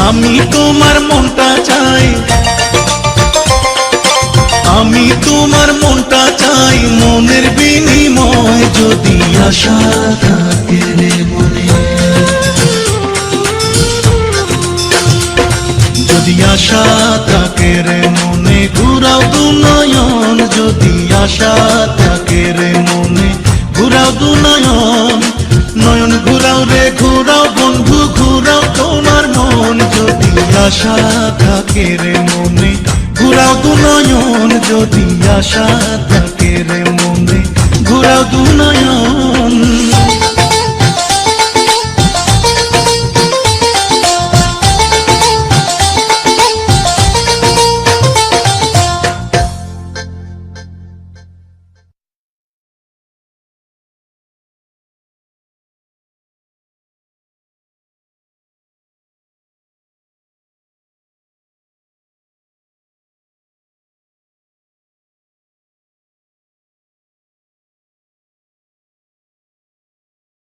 আমি তোমার মনটা চাই, আমি তোমার মনটা চাই, মনের বিনিময় যদি আশা থাকে রে মনে, যদি আশা থাকে রে মনে, ঘুরাও দু নয়ন, যদি আশা থাকে রে মনে, ঘুরাও দু নয়ন, নয়ন ঘুরাও রে ঘুরাও বন্ধু, ঘুরাও তোমার মন, যদি আশা থাকে রে মনে, ঘুরাও দু নয়ন, যদি আশা থাকে রে মনে, ঘুরাও দু নয়ন।